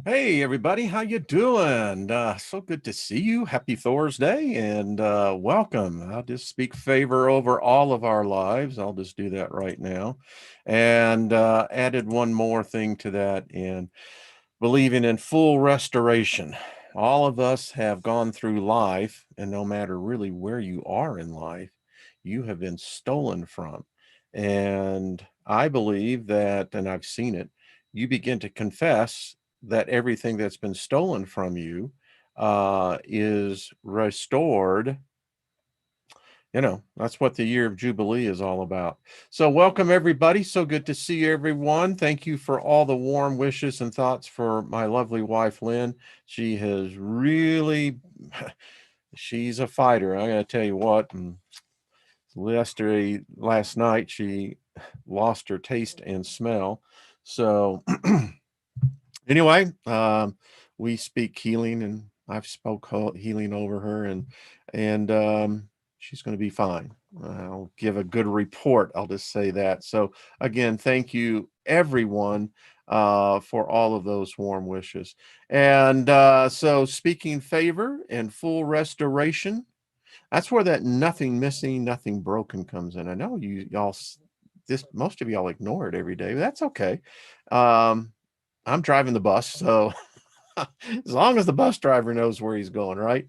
Hey everybody, how you doing? So good to see you. Happy Thursday and welcome. I'll just speak favor over all of our lives. I'll just do that right now. And added one more thing to that in believing in full restoration. All of us have gone through life, and no matter really where you are in life, you have been stolen from. And I believe that, and I've seen it, you begin to confess that everything that's been stolen from you is restored. That's what the year of Jubilee is all about. So welcome everybody. So good to see everyone. Thank you for all the warm wishes and thoughts for my lovely wife, Lynn. She has really, she's a fighter. I gotta tell you what, and last night, she lost her taste and smell. So anyway, we speak healing, and I've spoke healing over her, and she's going to be fine. I'll give a good report. I'll just say that. So again, thank you everyone for all of those warm wishes. And so speaking favor and full restoration, that's where that nothing missing, nothing broken comes in. I know y'all, this most of y'all ignore it every day, but that's okay. Um, I'm driving the bus, so as long as the bus driver knows where he's going, right?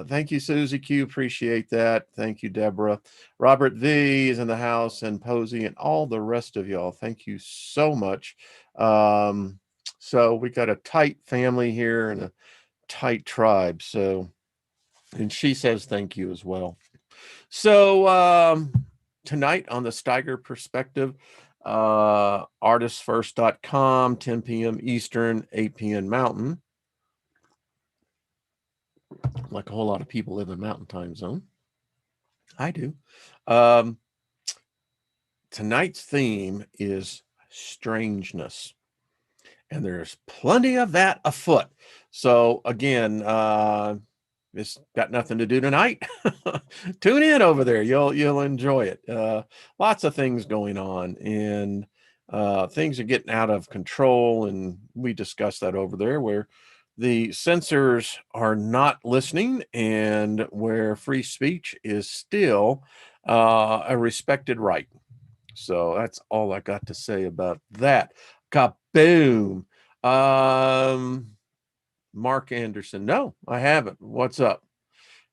Thank you, Susie Q. Appreciate that. Thank you, Deborah. Robert V is in the house, and Posey, and all the rest of y'all. Thank you so much. So we got a tight family here and a tight tribe. So, and she says thank you as well. So tonight on the Steiger Perspective, artistfirst.com, 10 p.m. Eastern, 8 p.m. Mountain. Like a whole lot of people live in Mountain Time Zone. I do. Um, tonight's theme is strangeness, and there's plenty of that afoot. So again, it's got nothing to do tonight. Tune in over there. You'll enjoy it. Lots of things going on, and things are getting out of control, and we discussed that over there where the censors are not listening, and where free speech is still a respected right. So that's all I got to say about that. Kaboom. Um, Mark Anderson. No, I haven't. What's up?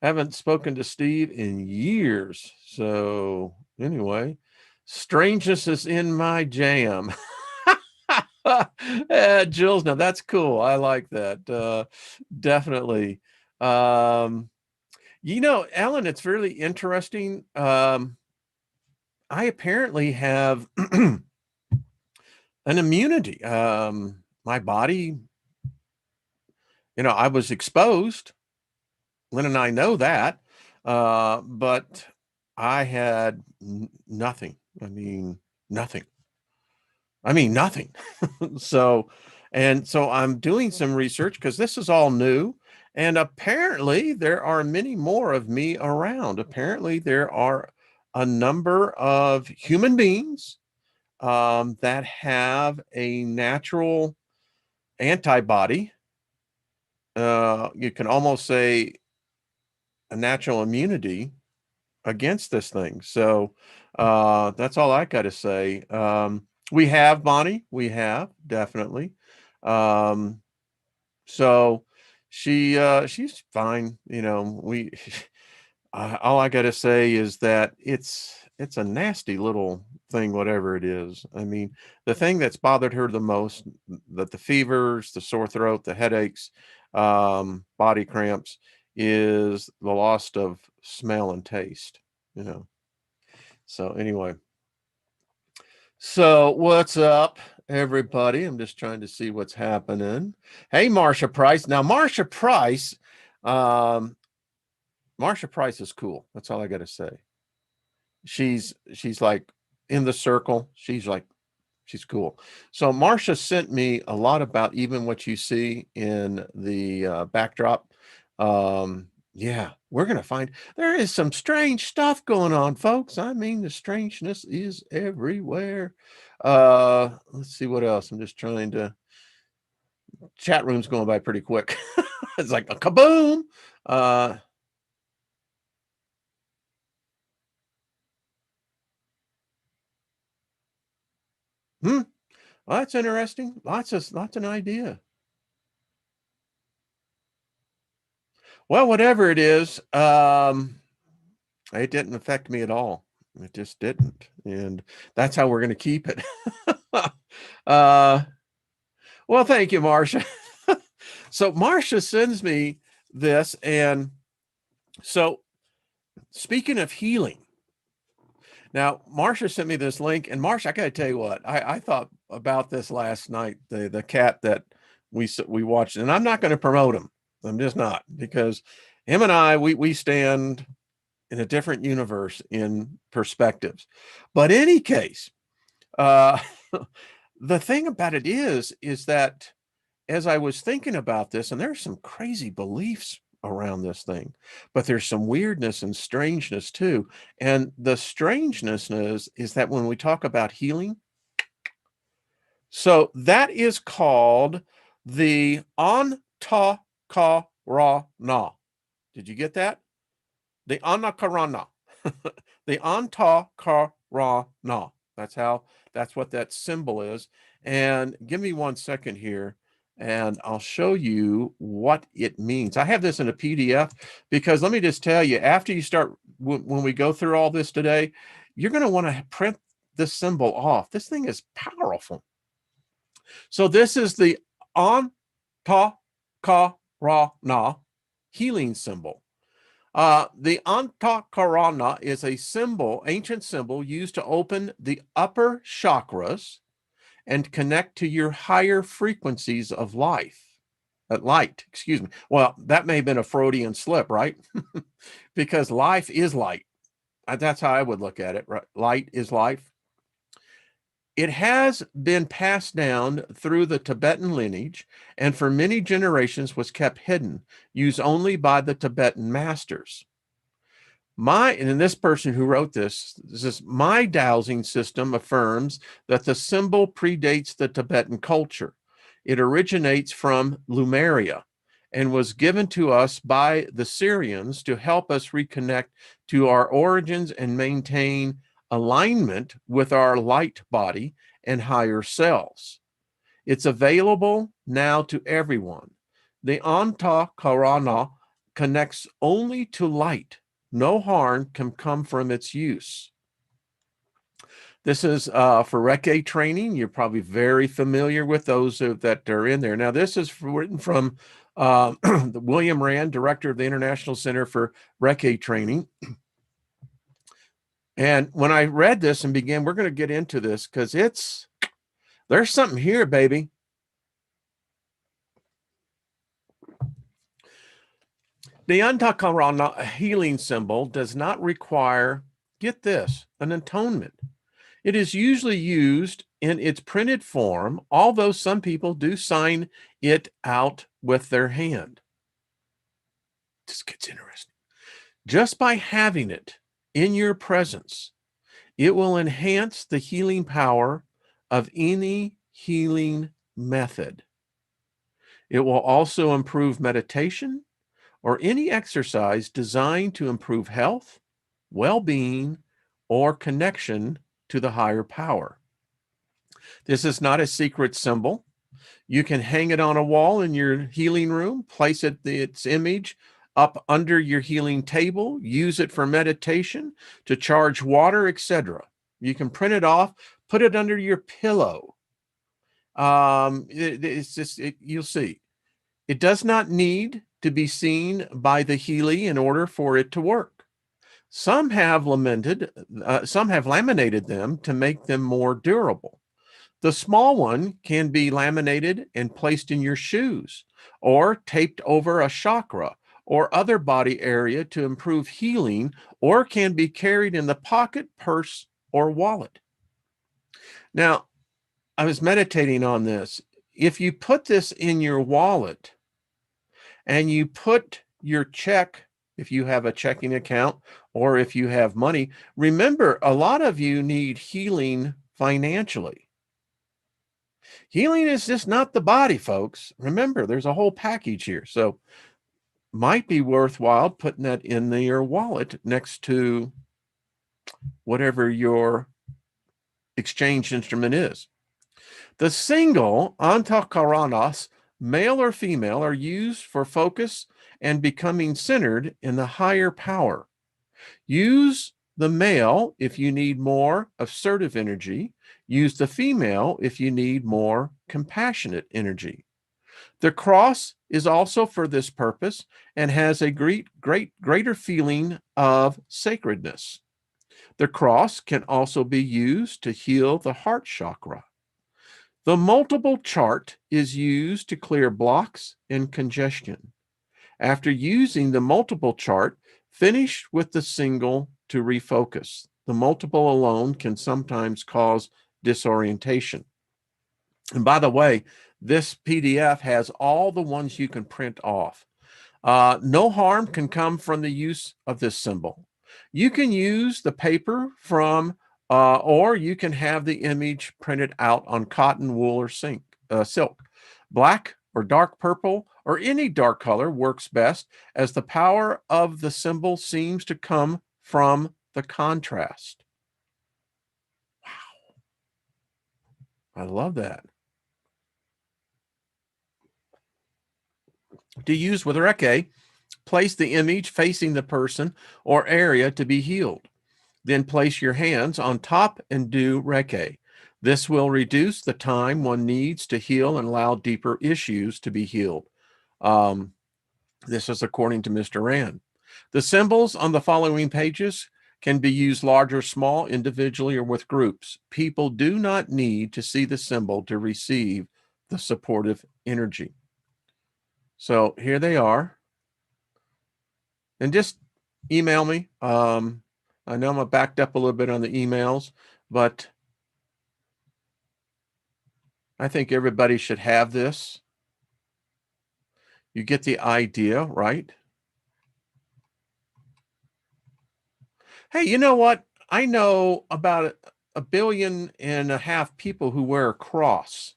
Haven't spoken to Steve in years. So anyway, strangeness is in my jam. Jules, now that's cool. I like that. Definitely. Ellen, it's really interesting. I apparently have an immunity. My body, I was exposed. Lynn and I know that, but I had nothing. Nothing. Nothing. So, and so I'm doing some research because this is all new. And apparently there are many more of me around. Apparently there are a number of human beings that have a natural antibody. You can almost say a natural immunity against this thing. So that's all I got to say. We have Bonnie. We have definitely. Um, so she's fine. We all I got to say is that it's a nasty little thing, whatever it is. The thing that's bothered her the most, that the fevers, the sore throat, the headaches, body cramps, is the loss of smell and taste. You know. So anyway, so what's up, everybody? I'm just trying to see what's happening. Hey, Marsha Price. Now, um, Marsha Price is cool. That's all I got to say. She's like in the circle. She's cool. So Marsha sent me a lot about even what you see in the backdrop. Yeah, we're gonna find there is some strange stuff going on, folks. The strangeness is everywhere. Let's see what else. I'm just trying to chat room's going by pretty quick. It's like a kaboom. Well, that's interesting. Lots of idea. Well, whatever it is, it didn't affect me at all. It just didn't. And that's how we're going to keep it. Well, thank you, Marsha. So Marsha sends me this. And so speaking of healing, now Marsha sent me this link. And Marsha, I got to tell you what, I thought about this last night, the cat that we watched, and I'm not going to promote him. I'm just not, because him and I, we stand in a different universe in perspectives. But in any case, the thing about it is that as I was thinking about this, and there's some crazy beliefs around this thing, but there's some weirdness and strangeness too. And the strangeness is that when we talk about healing, so that is called the Antakarana. Did you get that? The Antakarana. The Antakarana. That's what that symbol is. And give me 1 second here, and I'll show you what it means. I have this in a PDF, because let me just tell you, after you start, when we go through all this today, you're going to want to print this symbol off. This thing is powerful. So this is the Antakarana healing symbol. The Antakarana is a symbol, ancient symbol, used to open the upper chakras and connect to your higher frequencies of light. Excuse me. Well, that may have been a Freudian slip, right? Because life is light. That's how I would look at it, right? Light is life. It has been passed down through the Tibetan lineage, and for many generations was kept hidden, used only by the Tibetan masters. And this person who wrote this is my dowsing system affirms that the symbol predates the Tibetan culture. It originates from Lemuria and was given to us by the Syrians to help us reconnect to our origins and maintain alignment with our light body and higher selves. It's available now to everyone. The Antakarana connects only to light. No harm can come from its use. This is for Reiki training. You're probably very familiar with those that are in there. Now, this is written from William Rand, director of the International Center for Reiki Training. And when I read this and began, we're going to get into this because there's something here, baby. The Antakarana healing symbol does not require, get this, an atonement. It is usually used in its printed form, although some people do sign it out with their hand. This gets interesting. Just by having it in your presence, it will enhance the healing power of any healing method. It will also improve meditation or any exercise designed to improve health, well-being, or connection to the higher power. This is not a secret symbol. You can hang it on a wall in your healing room, place its image up under your healing table, use it for meditation, to charge water, etc. You can print it off, put it under your pillow. You'll see. It does not need to be seen by the Healy in order for it to work. Some have laminated them to make them more durable. The small one can be laminated and placed in your shoes or taped over a chakra or other body area to improve healing, or can be carried in the pocket, purse, or wallet. Now, I was meditating on this. If you put this in your wallet and you put your check, if you have a checking account or if you have money, remember, a lot of you need healing financially. Healing is just not the body, folks. Remember, there's a whole package here. So might be worthwhile putting that in your wallet next to whatever your exchange instrument is. The single Antakaranas, male or female, are used for focus and becoming centered in the higher power. Use the male if you need more assertive energy. Use the female if you need more compassionate energy. The cross is also for this purpose and has a greater feeling of sacredness. The cross can also be used to heal the heart chakra. The multiple chart is used to clear blocks and congestion. After using the multiple chart, finish with the single to refocus. The multiple alone can sometimes cause disorientation. And by the way, this PDF has all the ones you can print off. No harm can come from the use of this symbol. You can use the paper from, or you can have the image printed out on cotton, wool, or silk. Black or dark purple or any dark color works best, as the power of the symbol seems to come from the contrast. Wow. I love that. To use with Reiki, place the image facing the person or area to be healed. Then place your hands on top and do Reiki. This will reduce the time one needs to heal and allow deeper issues to be healed. This is according to Mr. Rand. The symbols on the following pages can be used large or small, individually or with groups. People do not need to see the symbol to receive the supportive energy. So here they are. And just email me. I know I'm backed up a little bit on the emails, but I think everybody should have this. You get the idea, right? Hey, you know what? I know about 1.5 billion people who wear a cross.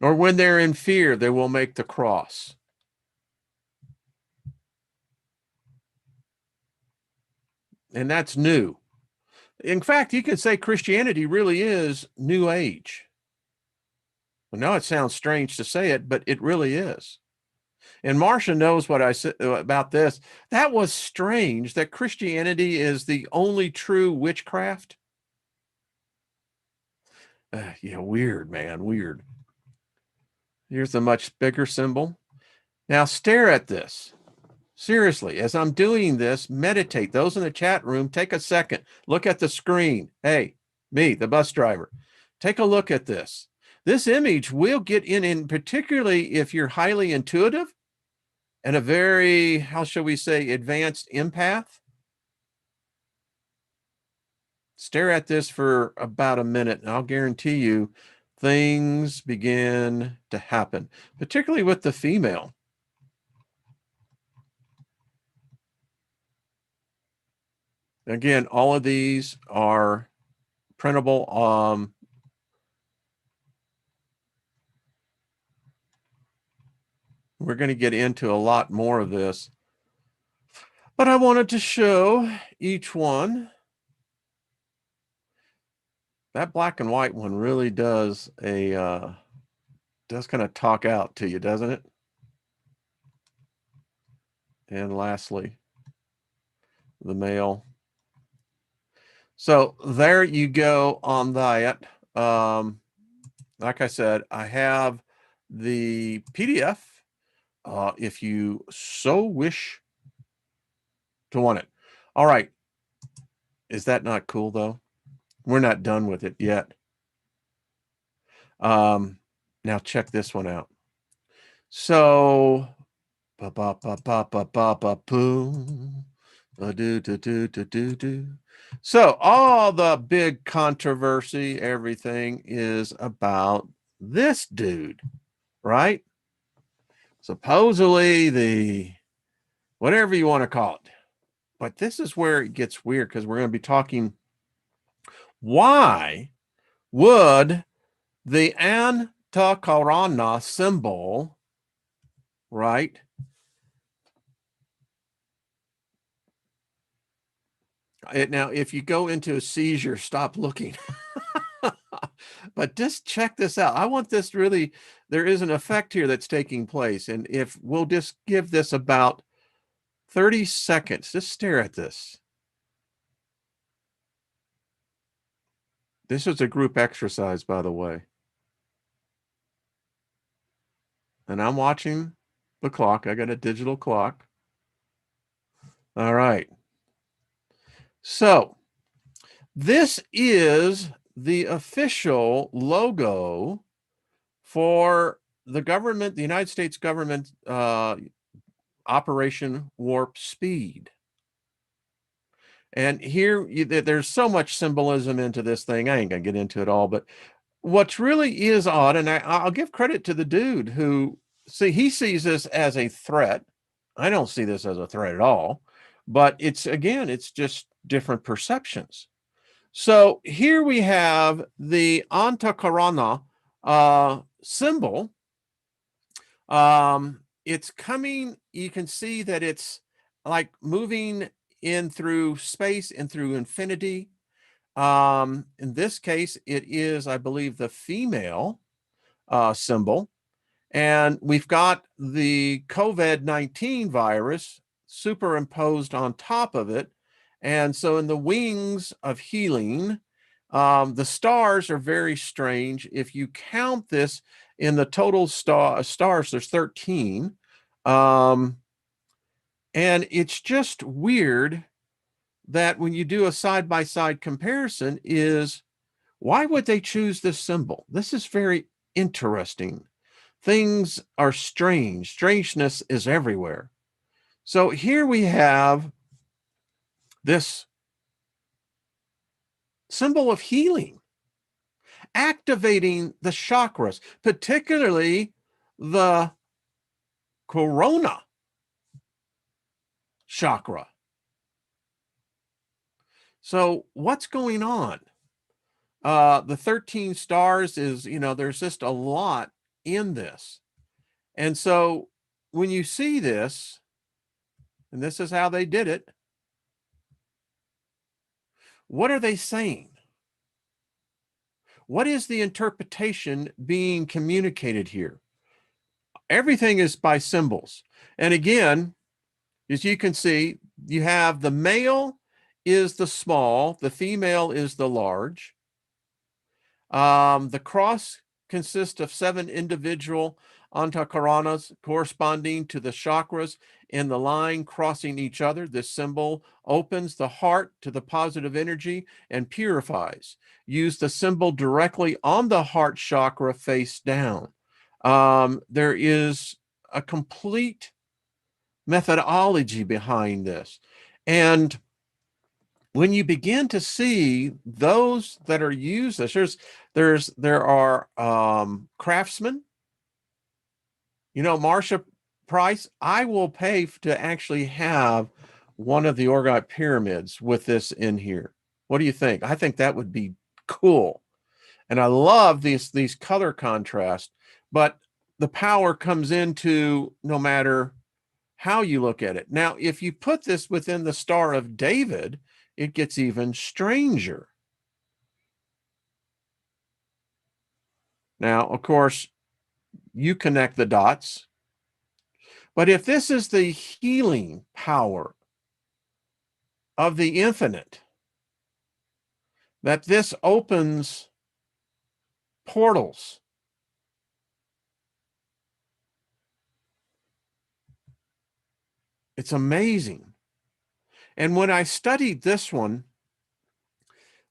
Or when they're in fear, they will make the cross. And that's new. In fact, you could say Christianity really is New Age. Well, now it sounds strange to say it, but it really is. And Marsha knows what I said about this. That was strange that Christianity is the only true witchcraft. Yeah, weird, man, weird. Here's a much bigger symbol. Now stare at this. Seriously, as I'm doing this, meditate. Those in the chat room, take a second. Look at the screen. Hey, me, the bus driver. Take a look at this. This image will get in particularly if you're highly intuitive and a very, how shall we say, advanced empath. Stare at this for about a minute, and I'll guarantee you things begin to happen, particularly with the female. Again, all of these are printable. We're going to get into a lot more of this, but I wanted to show each one. That black and white one really does kind of talk out to you, doesn't it? And lastly, the male. So there you go on that. Like I said, I have the PDF if you so wish to want it. All right. Is that not cool though? We're not done with it yet. Now check this one out. So so all the big controversy, everything is about this dude, right? Supposedly the whatever you want to call it. But this is where it gets weird, because we're going to be talking, why would The Antakarana symbol, right? Now, if you go into a seizure, stop looking. But just check this out. I want this really, there is an effect here that's taking place. And if we'll just give this about 30 seconds, just stare at this. This is a group exercise, by the way. And I'm watching the clock. I got a digital clock. All right. So this is the official logo for the government, the United States government, Operation Warp Speed. And here, there's so much symbolism into this thing. I ain't gonna get into it all, but what's really is odd, and I'll give credit to the dude who, he sees this as a threat. I don't see this as a threat at all, but it's just different perceptions. So here we have the Antakarana symbol. It's coming, you can see that it's like moving in through space and through infinity. In this case, it is, I believe, the female symbol. And we've got the COVID-19 virus superimposed on top of it. And so in the wings of healing, the stars are very strange. If you count this in the total stars, there's 13. And it's just weird that when you do a side-by-side comparison is, why would they choose this symbol? This is very interesting. Things are strange. Strangeness is everywhere. So here we have this symbol of healing, activating the chakras, particularly the corona chakra. So what's going on? The 13 stars is, there's just a lot in this. And so when you see this, and this is how they did it, what are they saying? What is the interpretation being communicated here? Everything is by symbols. And again, as you can see, you have the male is the small, the female is the large. The cross consists of 7 individual Antakaranas corresponding to the chakras in the line crossing each other. This symbol opens the heart to the positive energy and purifies. Use the symbol directly on the heart chakra face down. There is a complete methodology behind this. And when you begin to see those that are used, there are craftsmen. Marsha Price, I will pay to actually have one of the Orgite pyramids with this in here. What do you think? I think that would be cool. And I love these color contrasts, but the power comes into no matter how you look at it. Now, if you put this within the Star of David, it gets even stranger. Now, of course, you connect the dots. But if this is the healing power of the infinite, that this opens portals. It's amazing. And when I studied this one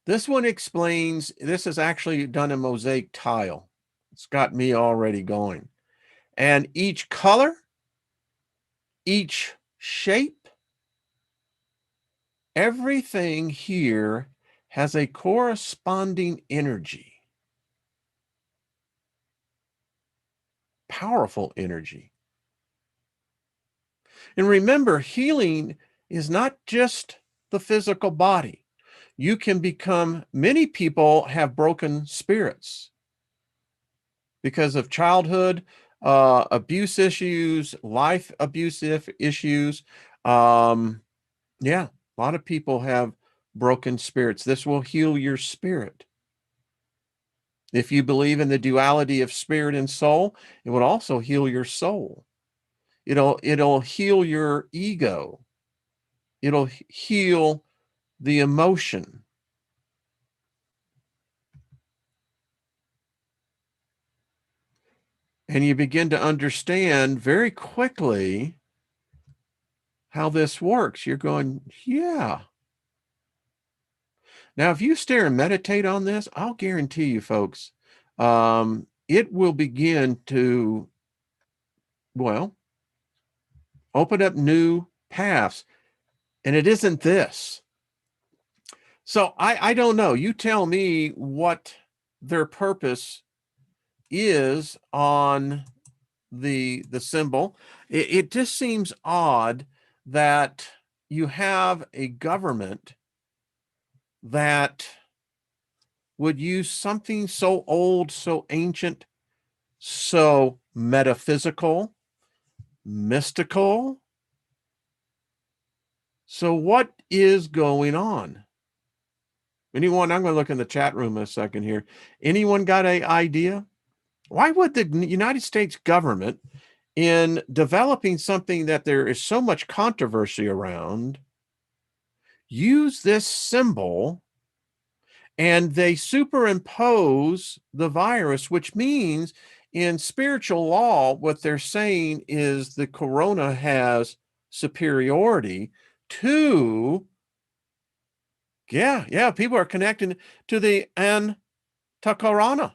explains, this is actually done in mosaic tile. It's got me already going. And each color, each shape, everything here has a corresponding energy. Powerful energy. And remember, healing is not just the physical body. You can become, many people have broken spirits. because of childhood abuse issues, life abusive issues. Yeah, a lot of people have broken spirits. This will heal your spirit. If you believe in the duality of spirit and soul, it will also heal your soul. It'll heal your ego. It'll heal the emotion. And you begin to understand very quickly how this works. You're going, yeah. Now, if you stare and meditate on this, I'll guarantee you, folks, it will begin to, well, open up new paths. And it isn't this. So I don't know. You tell me what their purpose is on the symbol. It just seems odd that you have a government that would use something so old, so ancient, so metaphysical, mystical. So what is going on? Anyone? I'm going to look in the chat room a second here. Anyone got an idea? Why would the United States government, in developing something that there is so much controversy around, use this symbol and they superimpose the virus, which means in spiritual law, what they're saying is the corona has superiority to, yeah, people are connecting to the Antakarana.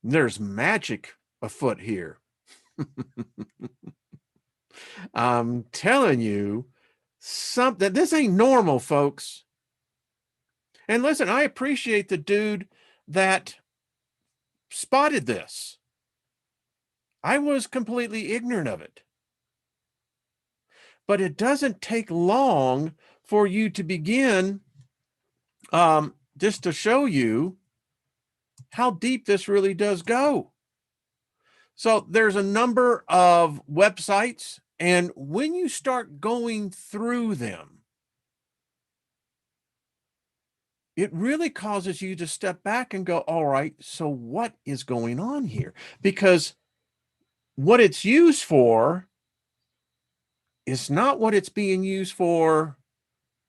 There's magic afoot here. I'm telling you, something, this ain't normal, folks. And listen, I appreciate the dude that spotted this. I was completely ignorant of it. But it doesn't take long for you to begin, just to show you how deep this really does go. So there's a number of websites, and when you start going through them, it really causes you to step back and go, all right, so what is going on here? Because what it's used for is not what it's being used for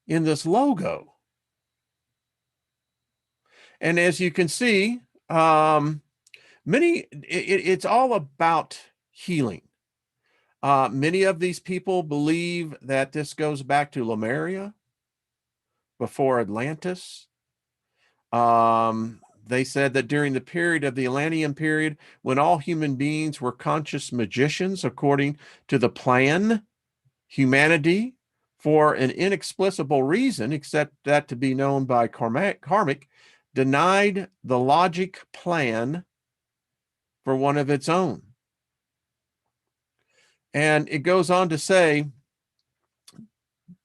in this logo. And as you can see, it's all about healing. Many of these people believe that this goes back to Lemuria, before Atlantis. They said that during the period of the Atlantean period, when all human beings were conscious magicians, according to the plan, humanity, for an inexplicable reason, except that to be known by karmic, denied the logic plan for one of its own. And it goes on to say,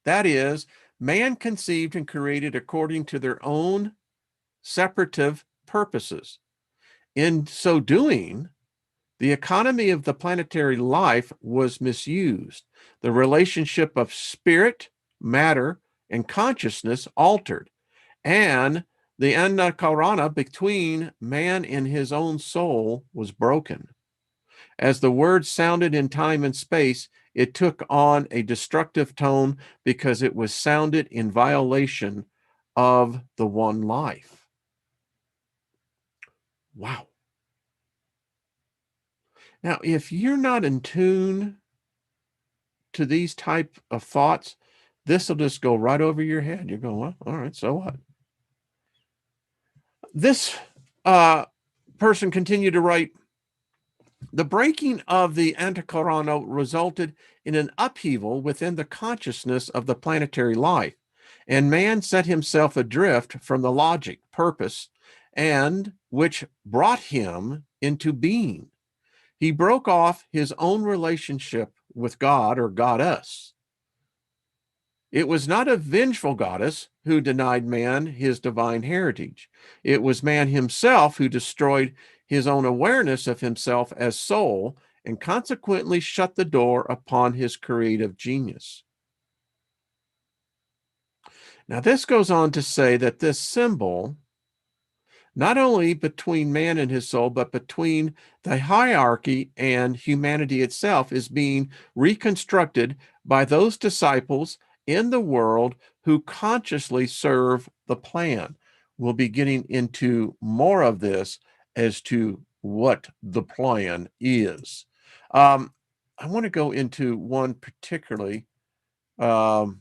that is, man conceived and created according to their own separative purposes. In so doing, the economy of the planetary life was misused. The relationship of spirit, matter, and consciousness altered, and the Antakarana between man and his own soul was broken. As the word sounded in time and space, it took on a destructive tone because it was sounded in violation of the one life. Wow. Now, if you're not in tune to these type of thoughts, this will just go right over your head. You're going, well, all right, so what? This person continued to write, the breaking of the Antakarana resulted in an upheaval within the consciousness of the planetary life, and man set himself adrift from the logic, purpose, and which brought him into being. He broke off his own relationship with God or goddess. It was not a vengeful goddess who denied man his divine heritage. It was man himself who destroyed his own awareness of himself as soul and consequently shut the door upon his creative genius. Now, this goes on to say that this symbol, not only between man and his soul, but between the hierarchy and humanity itself, is being reconstructed by those disciples in the world who consciously serve the plan. We'll be getting into more of this as to what the plan is. I want to go into one particularly. Give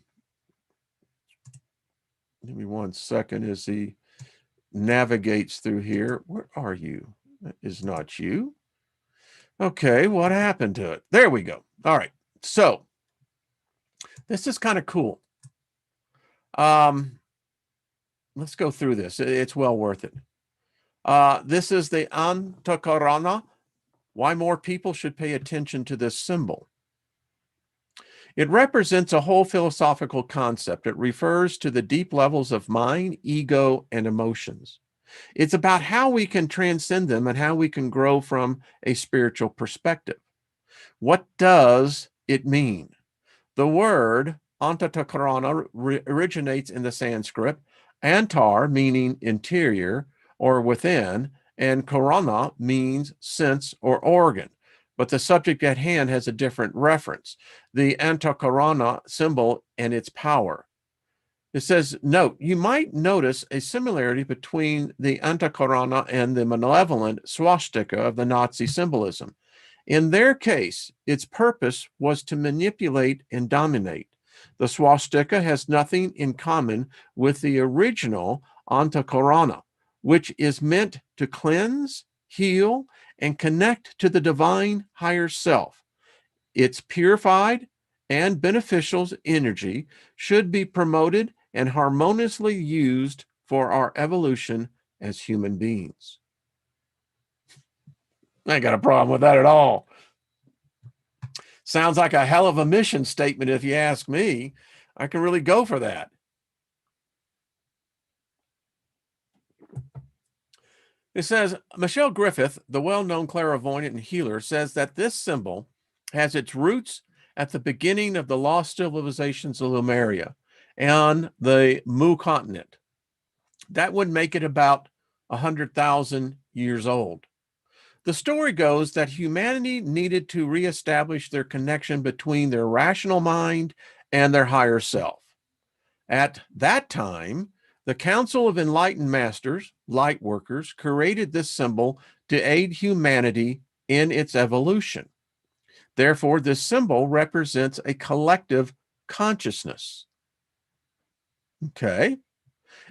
me 1 second as he navigates through here. Where are you? That is not you. Okay, what happened to it? There we go. All right. So this is kind of cool. Let's go through this. It's well worth it. This is the Antakarana. Why more people should pay attention to this symbol. It represents a whole philosophical concept. It refers to the deep levels of mind, ego, and emotions. It's about how we can transcend them and how we can grow from a spiritual perspective. What does it mean? The word Antakarana originates in the Sanskrit, antar meaning interior or within, and karana means sense or organ. But the subject at hand has a different reference, the Antakarana symbol and its power. It says, note, you might notice a similarity between the Antakarana and the malevolent swastika of the Nazi symbolism. In their case, its purpose was to manipulate and dominate. The swastika has nothing in common with the original Antakarana, which is meant to cleanse, heal, and connect to the divine higher self. Its purified and beneficial energy should be promoted and harmoniously used for our evolution as human beings. I ain't got a problem with that at all. Sounds like a hell of a mission statement if you ask me. I can really go for that. It says, Michelle Griffith, the well-known clairvoyant and healer, says that this symbol has its roots at the beginning of the lost civilizations of Lemuria and the Mu continent. That would make it about 100,000 years old. The story goes that humanity needed to reestablish their connection between their rational mind and their higher self. At that time, the Council of Enlightened Masters, light workers, created this symbol to aid humanity in its evolution. Therefore, this symbol represents a collective consciousness. Okay.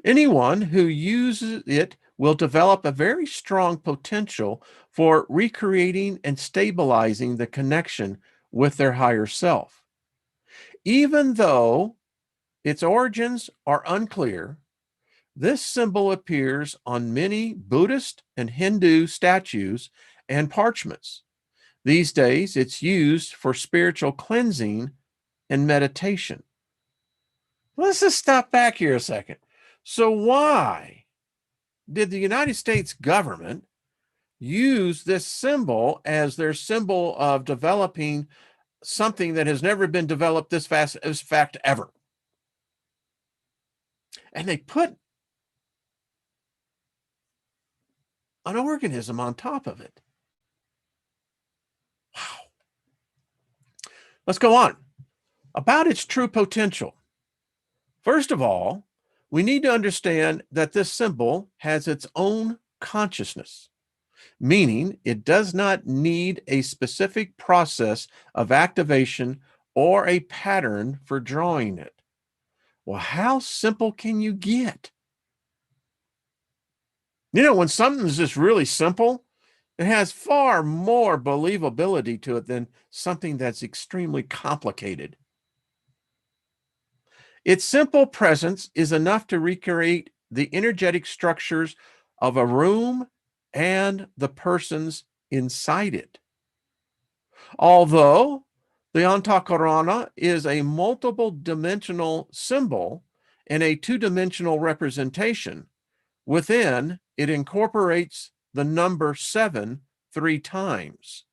Anyone who uses it will develop a very strong potential for recreating and stabilizing the connection with their higher self. Even though its origins are unclear, this symbol appears on many Buddhist and Hindu statues and parchments. These days, it's used for spiritual cleansing and meditation. Let's just stop back here a second. So why did the United States government use this symbol as their symbol of developing something that has never been developed this fast, as fact ever? And they put an organism on top of it. Wow. Let's go on. About its true potential. First of all, we need to understand that this symbol has its own consciousness, meaning it does not need a specific process of activation or a pattern for drawing it. Well, how simple can you get? You know, when something's just really simple, it has far more believability to it than something that's extremely complicated. Its simple presence is enough to recreate the energetic structures of a room and the persons inside it. Although The Antakarana is a multiple dimensional symbol and a two-dimensional representation. Within, it incorporates the number 7 3 times.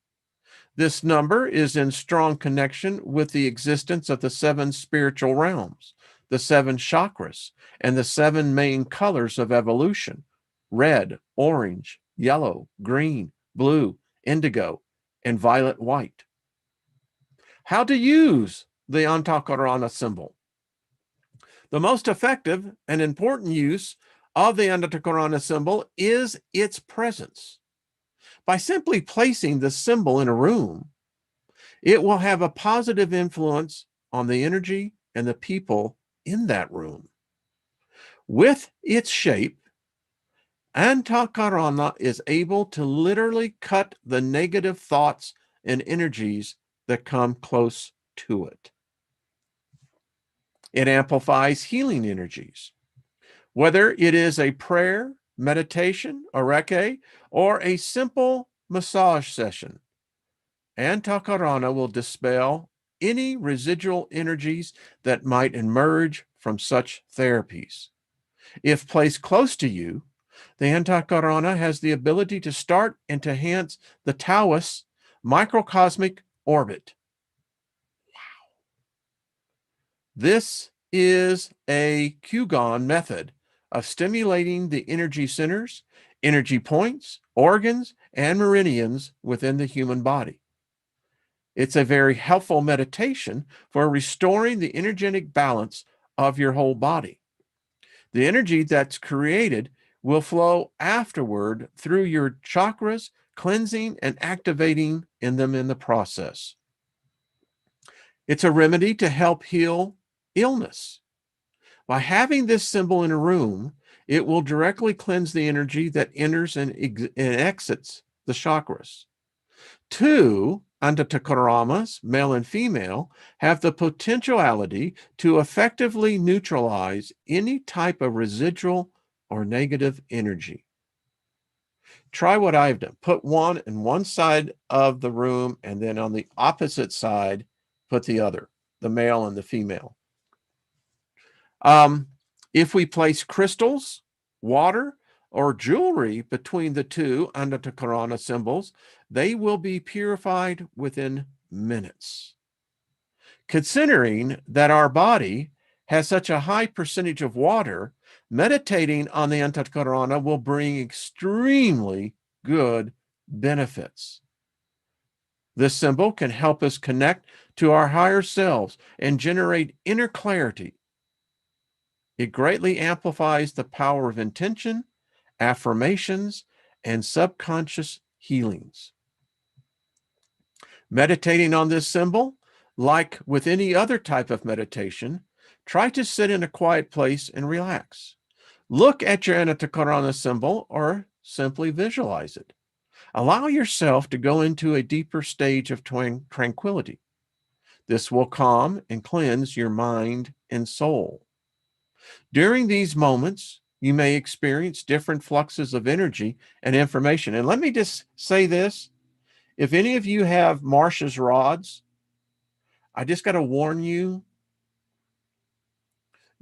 This number is in strong connection with the existence of the 7 spiritual realms, the 7 chakras, and the 7 main colors of evolution: red, orange, yellow, green, blue, indigo, and violet white. How to use the Antakarana symbol. The most effective and important use of the Antakarana symbol is its presence. By simply placing the symbol in a room, it will have a positive influence on the energy and the people in that room. With its shape, Antakarana is able to literally cut the negative thoughts and energies that come close to it. It amplifies healing energies. Whether it is a prayer, meditation, a reiki, or a simple massage session, Antakarana will dispel any residual energies that might emerge from such therapies. If placed close to you, the Antakarana has the ability to start and to enhance the Taoist microcosmic orbit. This is a Qigong method of stimulating the energy centers, energy points, organs, and meridians within the human body. It's a very helpful meditation for restoring the energetic balance of your whole body. The energy that's created will flow afterward through your chakras, cleansing and activating in them in the process. It's a remedy to help heal illness. By having this symbol in a room, it will directly cleanse the energy that enters and exits the chakras. 2 Antakaranas, male and female, have the potentiality to effectively neutralize any type of residual or negative energy. Try what I've done. Put one in one side of the room, and then on the opposite side, put the other, the male and the female. If we place crystals, water, or jewelry between the two Antakarana symbols, they will be purified within minutes. Considering that our body has such a high percentage of water, meditating on the Antakarana will bring extremely good benefits. This symbol can help us connect to our higher selves and generate inner clarity. It greatly amplifies the power of intention, affirmations, and subconscious healings. Meditating on this symbol, like with any other type of meditation, try to sit in a quiet place and relax. Look at your Antakarana symbol or simply visualize it. Allow yourself to go into a deeper stage of tranquility. This will calm and cleanse your mind and soul. During these moments, you may experience different fluxes of energy and information. And let me just say this. If any of you have Marsha's rods, I just got to warn you,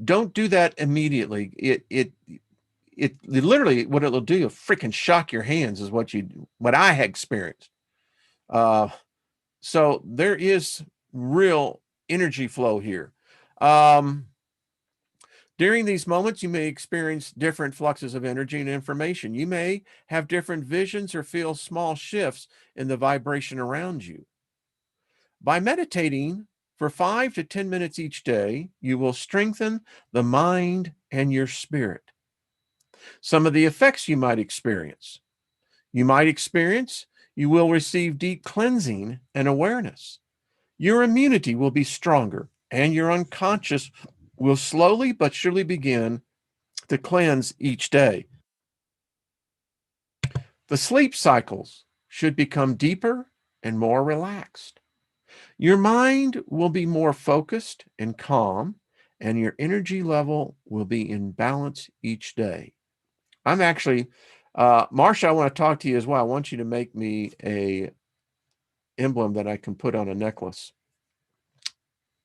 don't do that immediately. It literally, what it'll do, you'll freaking shock your hands is what I had experienced. So there is real energy flow here. During these moments, you may experience different fluxes of energy and information. You may have different visions or feel small shifts in the vibration around you. By meditating for 5 to 10 minutes each day, you will strengthen the mind and your spirit. Some of the effects you might experience. You will receive deep cleansing and awareness. Your immunity will be stronger, and your unconscious will slowly but surely begin to cleanse each day. The sleep cycles should become deeper and more relaxed. Your mind will be more focused and calm, and your energy level will be in balance each day. I'm actually, Marsha, I want to talk to you as well. I want you to make me a emblem that I can put on a necklace.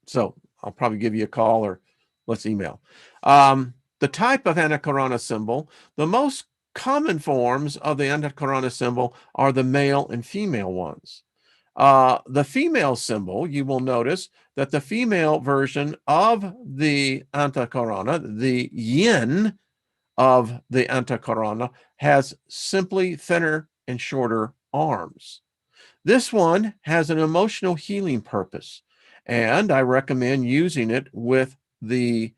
So I'll probably give you a call or let's email. The type of Antakarana symbol, the most common forms of the Antakarana symbol are the male and female ones. The female symbol, you will notice that the female version of the Antakarana, the yin of the Antakarana, has simply thinner and shorter arms. This one has an emotional healing purpose, and I recommend using it with the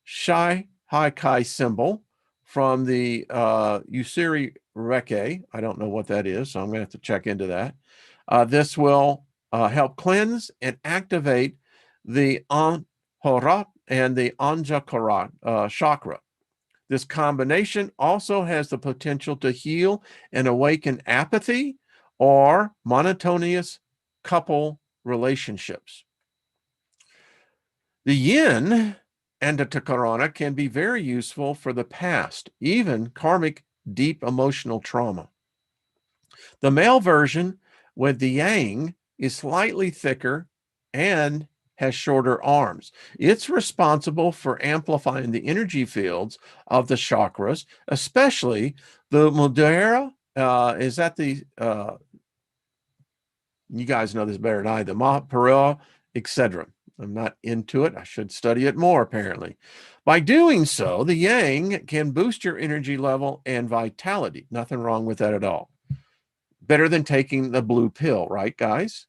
Shai Haikai symbol from the Usiri Reke. I don't know what that is, so I'm going to have to check into that. This will help cleanse and activate the Anhorat and the Anjakarana chakra. This combination also has the potential to heal and awaken apathy or monotonous couple relationships. The yin and the Antakarana can be very useful for the past, even karmic deep emotional trauma. The male version with the yang is slightly thicker and has shorter arms. It's responsible for amplifying the energy fields of the chakras, especially the Muladhara. Is that the, you guys know this better than I, the Mahaparila, etc. I'm not into it. I should study it more, apparently. By doing so, the yang can boost your energy level and vitality. Nothing wrong with that at all. Better than taking the blue pill, right, guys?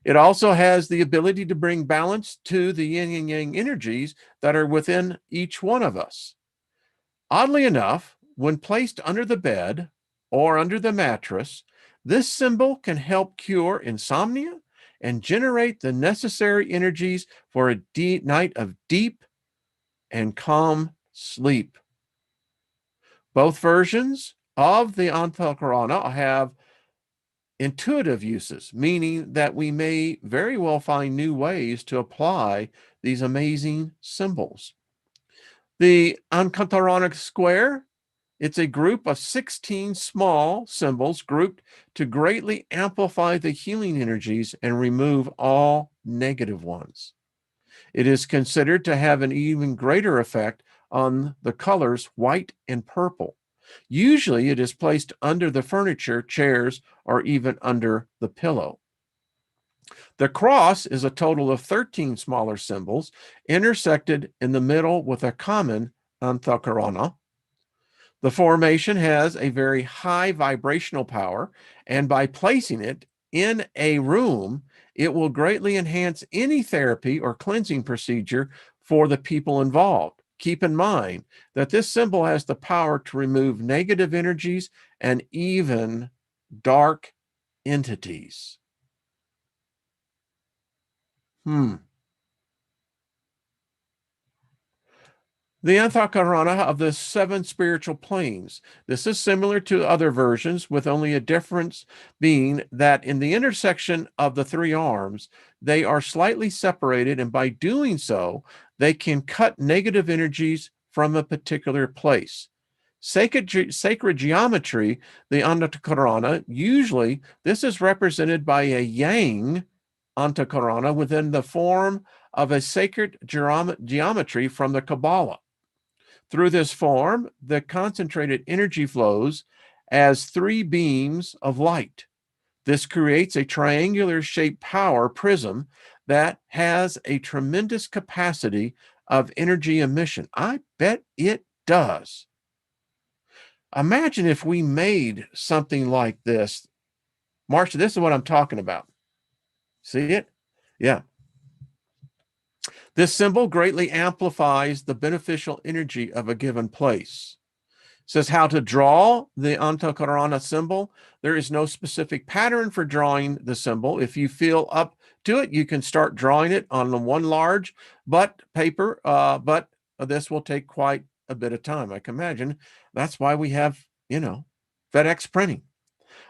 It also has the ability to bring balance to the yin and yang energies that are within each one of us. Oddly enough, when placed under the bed or under the mattress, this symbol can help cure insomnia and generate the necessary energies for a night of deep and calm sleep. Both versions of the Antakarana have intuitive uses, meaning that we may very well find new ways to apply these amazing symbols. The Antakarana square, it's a group of 16 small symbols grouped to greatly amplify the healing energies and remove all negative ones. It is considered to have an even greater effect on the colors white and purple. Usually it is placed under the furniture, chairs, or even under the pillow. The cross is a total of 13 smaller symbols intersected in the middle with a common Antakarana. The formation has a very high vibrational power, and by placing it in a room, it will greatly enhance any therapy or cleansing procedure for the people involved. Keep in mind that this symbol has the power to remove negative energies and even dark entities. The Antakarana of the 7 spiritual planes. This is similar to other versions, with only a difference being that in the intersection of the 3 arms, they are slightly separated, and by doing so, they can cut negative energies from a particular place. Sacred geometry, the Antakarana, usually this is represented by a yang Antakarana within the form of a sacred geometry from the Kabbalah. Through this form, the concentrated energy flows as 3 beams of light. This creates a triangular shaped power prism that has a tremendous capacity of energy emission. I bet it does. Imagine if we made something like this. Marsha, this is what I'm talking about. See it? Yeah. This symbol greatly amplifies the beneficial energy of a given place. It says how to draw the Antakarana symbol. There is no specific pattern for drawing the symbol. If you feel up to it, you can start drawing it on the one large paper, but this will take quite a bit of time, I can imagine. That's why we have, FedEx printing.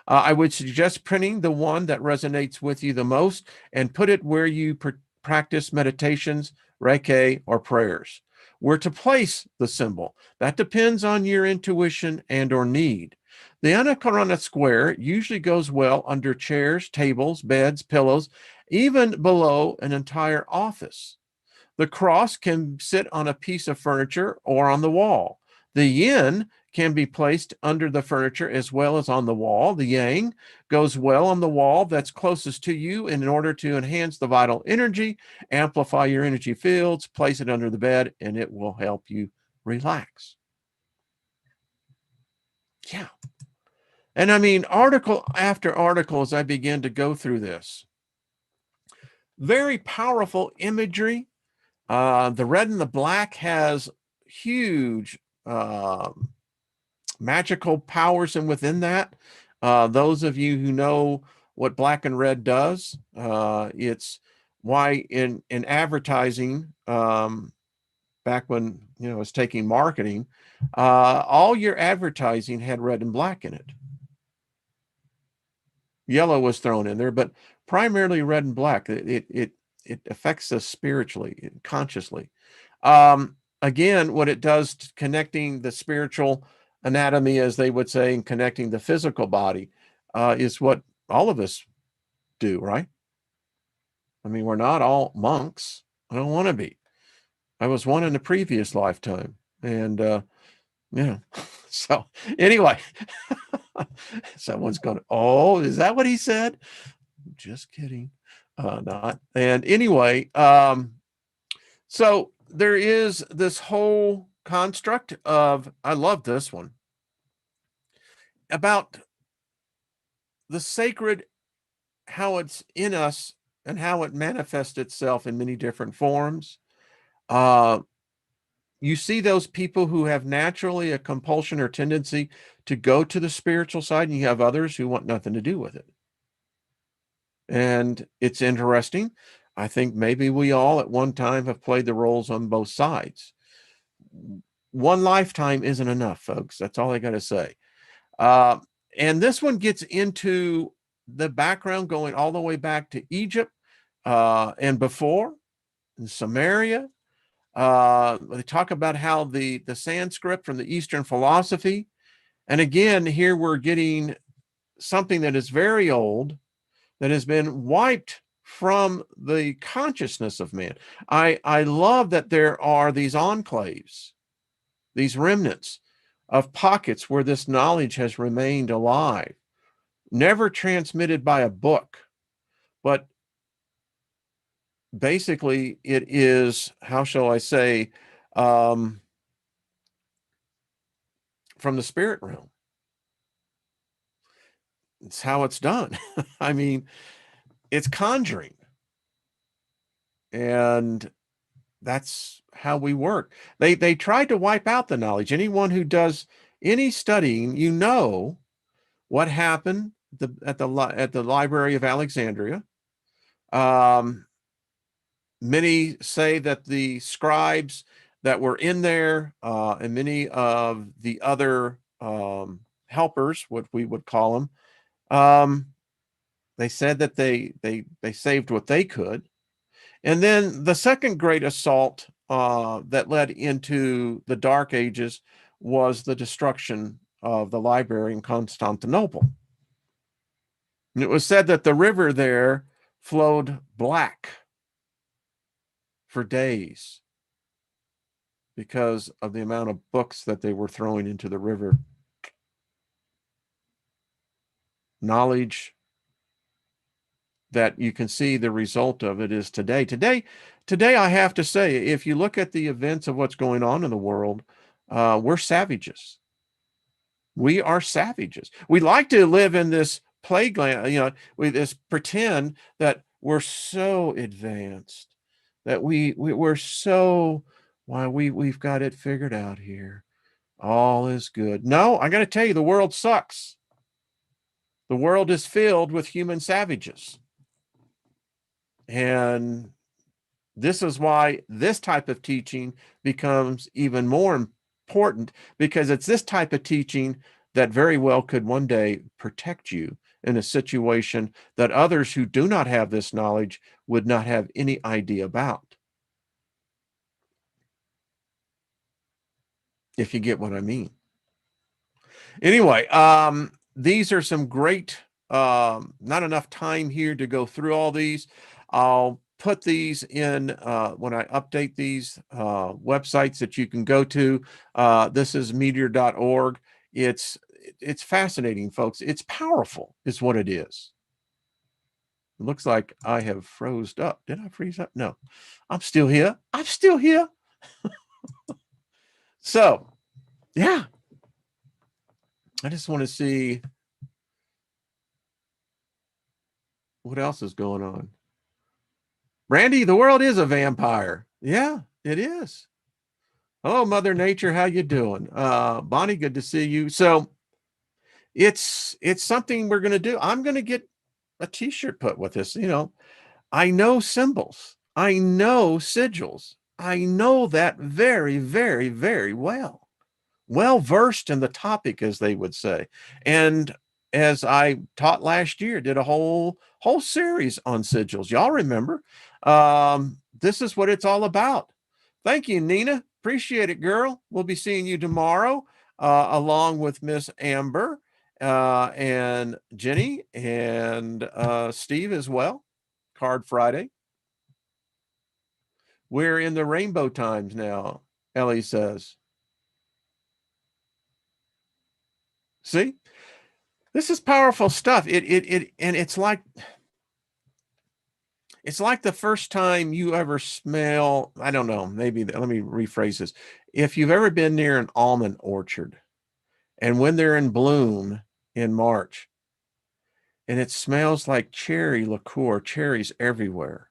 I would suggest printing the one that resonates with you the most and put it where you practice meditations, Reiki, or prayers. Where to place the symbol, that depends on your intuition and or need. The Antakarana square usually goes well under chairs, tables, beds, pillows, even below an entire office. The cross can sit on a piece of furniture or on the wall. The yin can be placed under the furniture as well as on the wall. The yang goes well on the wall that's closest to you, and in order to enhance the vital energy, amplify your energy fields, place it under the bed, and it will help you relax. Yeah. And I mean, article after article, as I begin to go through this, very powerful imagery. The red and the black has huge magical powers, and within that, those of you who know what black and red does, it's why in advertising, back when I was taking marketing, all your advertising had red and black in it. Yellow was thrown in there, but primarily red and black. It affects us spiritually, consciously. Again, what it does to connecting the spiritual anatomy, as they would say, and connecting the physical body, is what all of us do, right? I mean, we're not all monks. I don't want to be. I was one in a previous lifetime, and yeah. So anyway, someone's going, "Oh, is that what he said?" Just kidding. Not. And anyway, so there is this whole construct of, I love this one, about the sacred, how it's in us and how it manifests itself in many different forms. You see those people who have naturally a compulsion or tendency to go to the spiritual side, and you have others who want nothing to do with it. And it's interesting. I think maybe we all at one time have played the roles on both sides. One lifetime isn't enough, folks. That's all I got to say. And this one gets into the background going all the way back to Egypt and before, in Samaria. They talk about how the Sanskrit from the Eastern philosophy. And again, here we're getting something that is very old, that has been wiped from the consciousness of man. I love that there are these enclaves, these remnants of pockets where this knowledge has remained alive, never transmitted by a book, but basically it is, how shall I say, from the spirit realm. It's how it's done. I mean, it's conjuring. And that's how we work. They tried to wipe out the knowledge. Anyone who does any studying, what happened at the Library of Alexandria. Many say that the scribes that were in there, and many of the other helpers, what we would call them, they said that they saved what they could. And then the second great assault that led into the Dark Ages was the destruction of the library in Constantinople. And it was said that the river there flowed black for days because of the amount of books that they were throwing into the river. Knowledge that you can see the result of it is today. Today, I have to say, if you look at the events of what's going on in the world, we're savages. We are savages. We like to live in this playground, we just pretend that we're so advanced, that we're so, why we've got it figured out here. All is good. No, I got to tell you, the world sucks. The world is filled with human savages. And this is why this type of teaching becomes even more important, because it's this type of teaching that very well could one day protect you in a situation that others who do not have this knowledge would not have any idea about. If you get what I mean. Anyway, these are some great, not enough time here to go through all these. I'll put these in when I update these websites that you can go to. This is meteor.org. It's fascinating, folks. It's powerful, is what it is. It looks like I have froze up. Did I freeze up? No, I'm still here. I'm still here. So, yeah, I just want to see what else is going on. Randy, the world is a vampire. Yeah, it is. Hello, Mother Nature. How you doing? Bonnie, good to see you. So it's something we're going to do. I'm going to get a t-shirt put with this. You know, I know symbols. I know sigils. I know that very, very, very well. Well versed in the topic, as they would say. And as I taught last year, did a whole series on sigils. Y'all remember? This is what it's all about. Thank you, Nina. Appreciate it, girl. We'll be seeing you tomorrow, along with Miss Amber and Jenny and Steve as well. Card Friday. We're in the rainbow times now, Ellie says. See? This is powerful stuff. And it's like the first time you ever smell, I don't know, maybe let me rephrase this. If you've ever been near an almond orchard and when they're in bloom in March and it smells like cherry liqueur, cherries everywhere.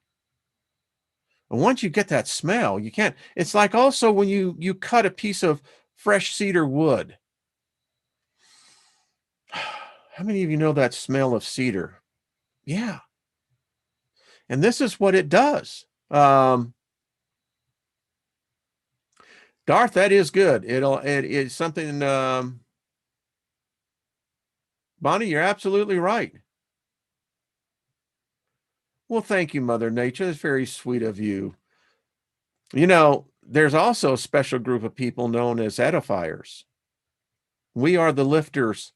And once you get that smell, you can't, it's like also when you cut a piece of fresh cedar wood. How many of you know that smell of cedar? Yeah. And this is what it does. Darth, that is good. It is something, Bonnie, you're absolutely right. Well, thank you, Mother Nature. That's very sweet of you. You know, there's also a special group of people known as edifiers. We are the lifters.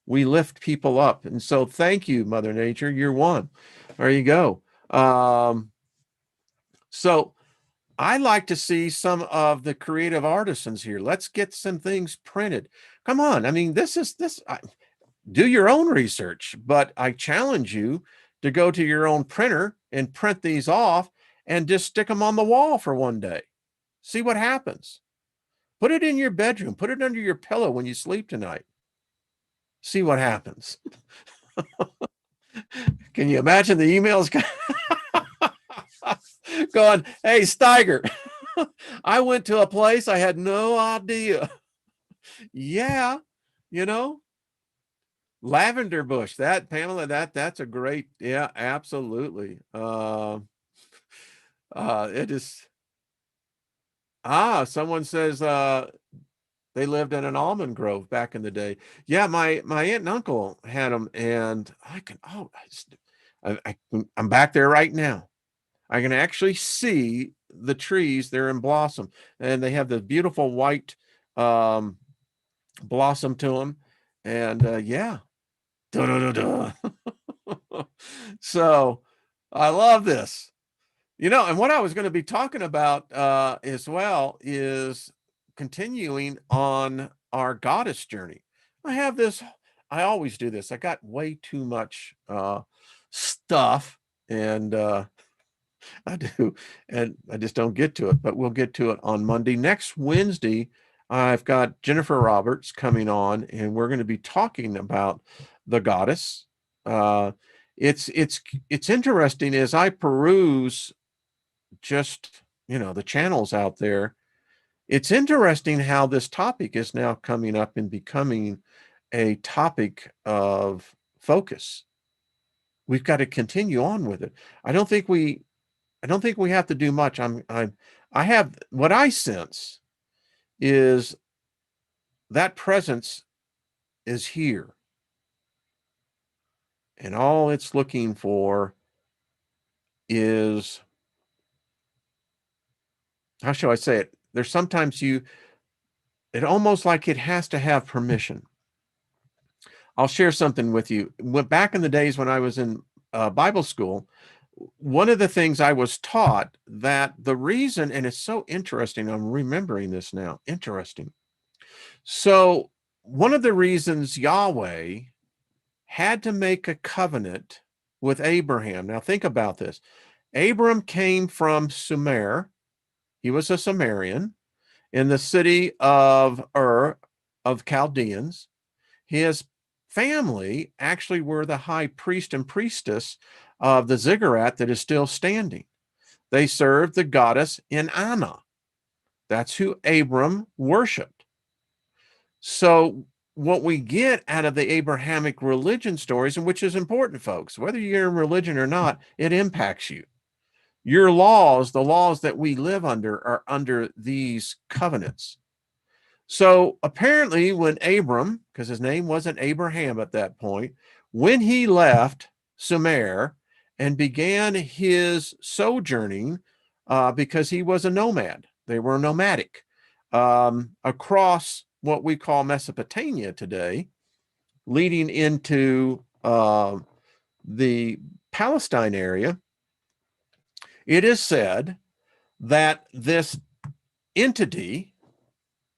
We lift people up. And so thank you, Mother Nature. You're one. There you go. So I like to see some of the creative artisans here. Let's get some things printed. Come on. I mean, do your own research, but I challenge you to go to your own printer and print these off and just stick them on the wall for one day. See what happens. Put it in your bedroom. Put it under your pillow when you sleep tonight. See what happens. Can you imagine the emails going, hey, Steiger, I went to a place I had no idea. Yeah, you know, lavender bush, that, Pamela, that's a great, yeah, absolutely. It is, someone says they lived in an almond grove back in the day. Yeah, my aunt and uncle had them, and I'm back there right now. I can actually see the trees. They're in blossom, and they have the beautiful white blossom to them. And yeah, so I love this. You know, and what I was going to be talking about as well is continuing on our goddess journey. I always do this. I got way too much stuff, and I do, and I just don't get to it, but we'll get to it on Monday. Next Wednesday, I've got Jennifer Roberts coming on, and we're going to be talking about the goddess. It's interesting as I peruse just, the channels out there. It's interesting how this topic is now coming up and becoming a topic of focus. We've got to continue on with it. I don't think we have to do much. I have, what I sense is that presence is here, and all it's looking for is, how shall I say it? There's sometimes it almost like it has to have permission. I'll share something with you. Back in the days when I was in Bible school, one of the things I was taught, that the reason, and it's so interesting, I'm remembering this now, interesting. So one of the reasons Yahweh had to make a covenant with Abraham. Now think about this. Abram came from Sumer. He was a Sumerian in the city of Ur of Chaldeans. His family actually were the high priest and priestess of the ziggurat that is still standing. They served the goddess In-Anna. That's who Abram worshiped. So what we get out of the Abrahamic religion stories, and which is important, folks, whether you're in religion or not, it impacts you. Your laws, the laws that we live under, are under these covenants. So apparently when Abram, because his name wasn't Abraham at that point, when he left Sumer and began his sojourning, because he was a nomad, they were nomadic, across what we call Mesopotamia today, leading into the Palestine area, it is said that this entity,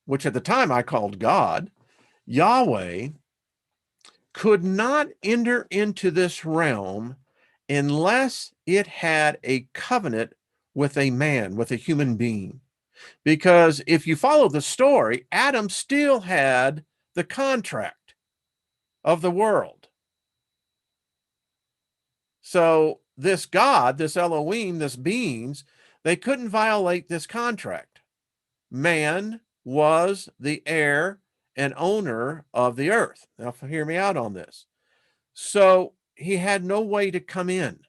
which at the time I called God, Yahweh, could not enter into this realm unless it had a covenant with a man, with a human being. Because if you follow the story, Adam still had the contract of the world. So this God, this Elohim, this beings, they couldn't violate this contract. Man was the heir and owner of the earth. Now, hear me out on this. So he had no way to come in.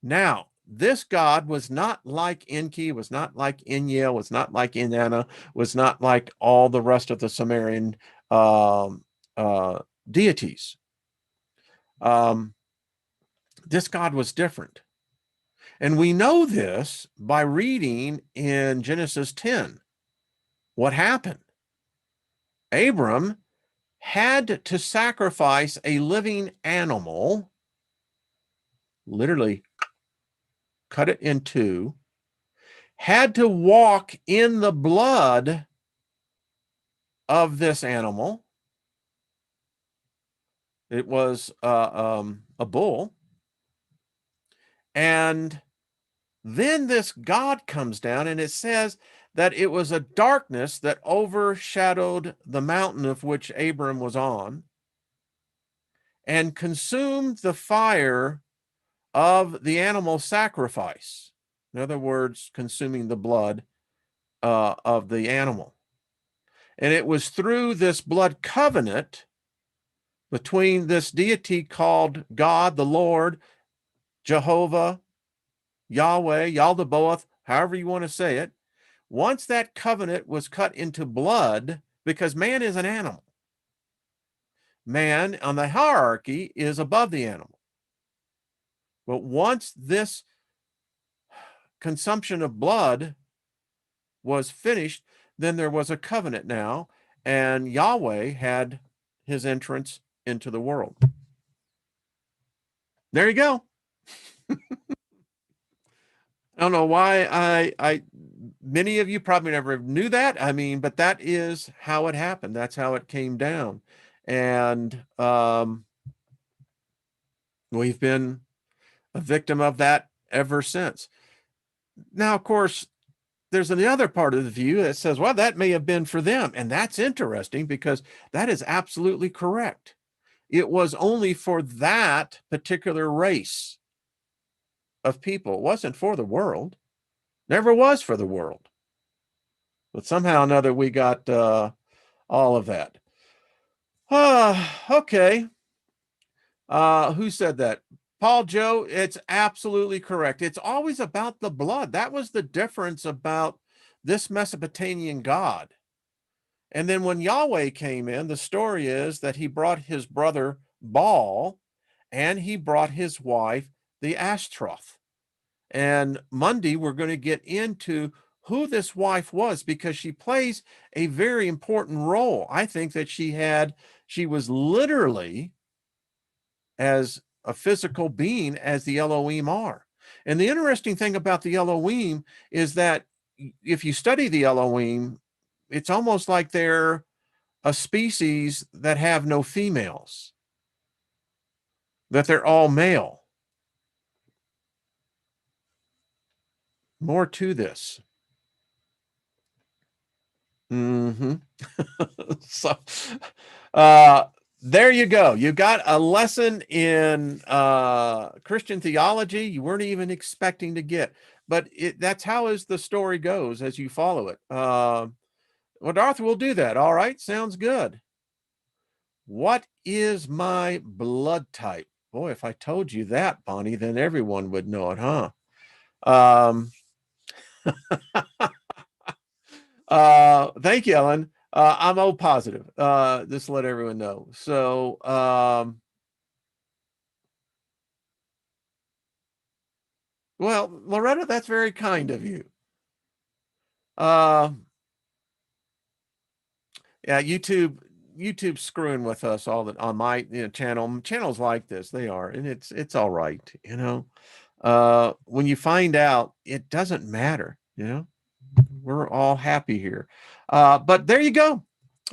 Now, this God was not like Enki, was not like Enlil, was not like Inanna, was not like all the rest of the Sumerian deities. This God was different. And we know this by reading in Genesis 10. What happened? Abram had to sacrifice a living animal, literally cut it in two, had to walk in the blood of this animal. It was a bull. And then this God comes down, and it says that it was a darkness that overshadowed the mountain of which Abram was on and consumed the fire of the animal sacrifice. In other words, consuming the blood of the animal. And it was through this blood covenant between this deity called God, the Lord, Jehovah, Yahweh, Yaldabaoth, however you want to say it. Once that covenant was cut into blood, because man is an animal. Man on the hierarchy is above the animal. But once this consumption of blood was finished, then there was a covenant now, and Yahweh had his entrance into the world. There you go. I don't know why I many of you probably never knew that. I mean, but that is how it happened. That's how it came down. And we've been a victim of that ever since. Now, of course, there's another part of the view that says, well, that may have been for them. And that's interesting because that is absolutely correct. It was only for that particular race of people. It wasn't for the world. Never was for the world. But somehow or another, we got all of that. Okay. Who said that? Paul Joe, it's absolutely correct. It's always about the blood. That was the difference about this Mesopotamian God. And then when Yahweh came in, the story is that he brought his brother Baal and he brought his wife, the Ashtaroth. And Monday, we're going to get into who this wife was because she plays a very important role. I think that she was literally, as a physical being as the Elohim are. And the interesting thing about the Elohim is that if you study the Elohim, it's almost like they're a species that have no females, that they're all male. More to this. Mm-hmm. So, there you go. You got a lesson in Christian theology you weren't even expecting to get, but that's how as the story goes as you follow it. Well, Darth will do that. All right, sounds good. What is my blood type? Boy, if I told you that, Bonnie, then everyone would know it, huh? Thank you, Ellen. I'm O positive. Just to let everyone know. So, well, Loretta, that's very kind of you. Yeah, YouTube's screwing with us all on my channels like this. They are, and it's all right. When you find out, it doesn't matter. We're all happy here. But there you go.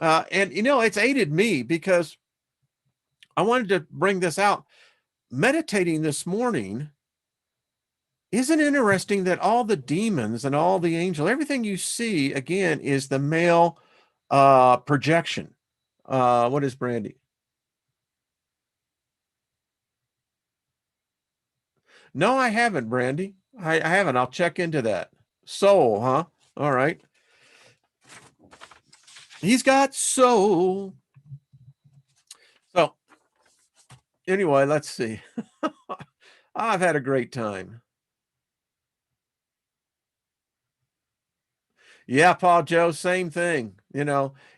And it's aided me because I wanted to bring this out. Meditating this morning, isn't it interesting that all the demons and all the angels, everything you see again is the male projection. What is Brandy? No, I haven't, Brandy. I haven't. I'll check into that. Soul, huh? All right. He's got soul. So anyway, let's see. I've had a great time. Yeah, Paul Joe, same thing.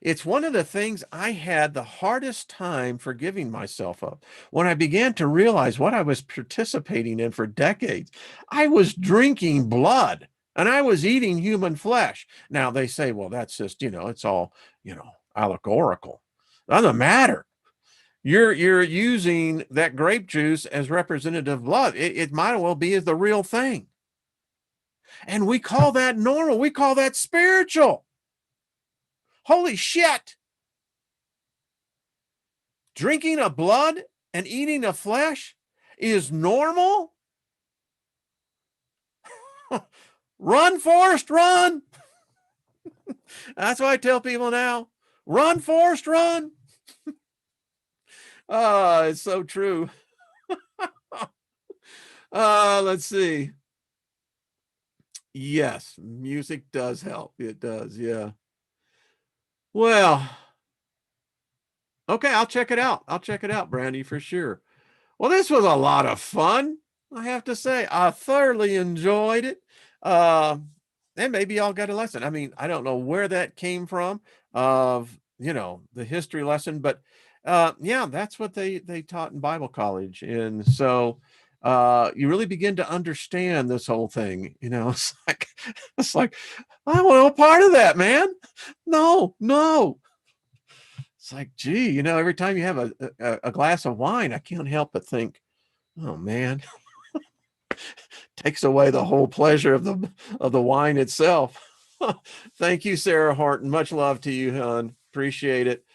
It's one of the things I had the hardest time forgiving myself of. When I began to realize what I was participating in for decades, I was drinking blood and I was eating human flesh. Now they say, well, that's just, it's all, allegorical. Doesn't matter. You're using that grape juice as representative blood. It might as well be as the real thing. And we call that normal. We call that spiritual. Holy shit. Drinking a blood and eating a flesh is normal? Run, Forrest, run. That's what I tell people now. Run, Forrest, run. It's so true. Let's see. Yes, music does help. It does, yeah. Well, okay, I'll check it out. I'll check it out, Brandy, for sure. Well, this was a lot of fun, I have to say. I thoroughly enjoyed it. And maybe y'all got a lesson. I mean, I don't know where that came from of, the history lesson, but yeah, that's what they taught in Bible college. And so you really begin to understand this whole thing. It's like, I want no part of that, man. No. It's like, gee, every time you have a glass of wine, I can't help but think, oh man, takes away the whole pleasure of the wine itself. Thank you, Sarah Horton. Much love to you, hon. Appreciate it.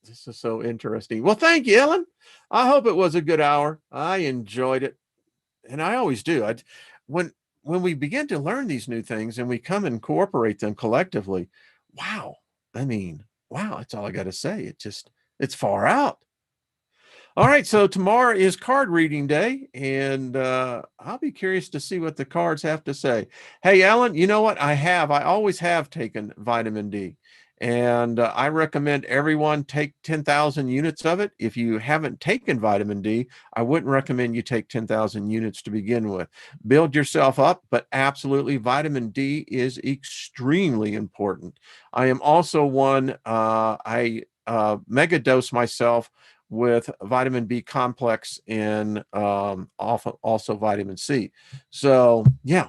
This is so interesting. Well, thank you, Ellen. I hope it was a good hour. I enjoyed it, and I always do. When we begin to learn these new things and we come and incorporate them collectively, wow. I mean, wow, that's all I got to say. It's far out. All right, so tomorrow is card reading day, and I'll be curious to see what the cards have to say. Hey, Alan, you know what? I always have taken vitamin D, and I recommend everyone take 10,000 units of it. If you haven't taken vitamin D, I wouldn't recommend you take 10,000 units to begin with. Build yourself up, but absolutely, vitamin D is extremely important. I am also one, I mega dose myself with vitamin B complex and also vitamin C. So yeah.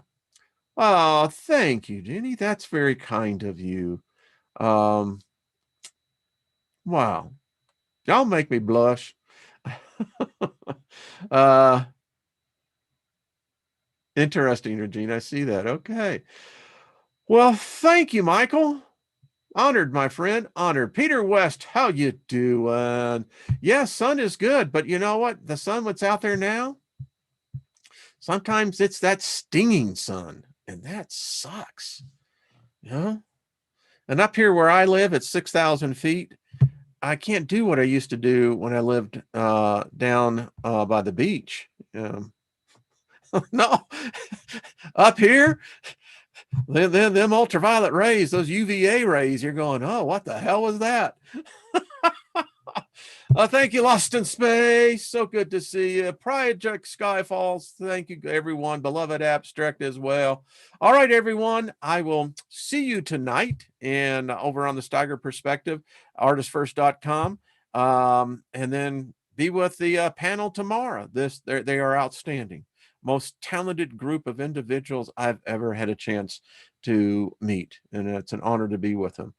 Oh, thank you, Jenny. That's very kind of you. Wow. Y'all make me blush. uh, interesting, Regina. I see that. Okay. Well, thank you, Michael. Honored, my friend. Honored. Peter West, how you doing? Yeah, sun is good, but you know what? The sun that's out there now, sometimes it's that stinging sun, and that sucks. Yeah. And up here where I live at 6,000 feet, I can't do what I used to do when I lived down by the beach. No, up here, them ultraviolet rays, those UVA rays, you're going, oh, what the hell was that? Thank you, Lost in Space. So good to see you. Project Skyfalls. Thank you, everyone. Beloved Abstract as well. All right, everyone. I will see you tonight and over on the Steiger Perspective, artistfirst.com. And then be with the panel tomorrow. They are outstanding. Most talented group of individuals I've ever had a chance to meet. And it's an honor to be with them.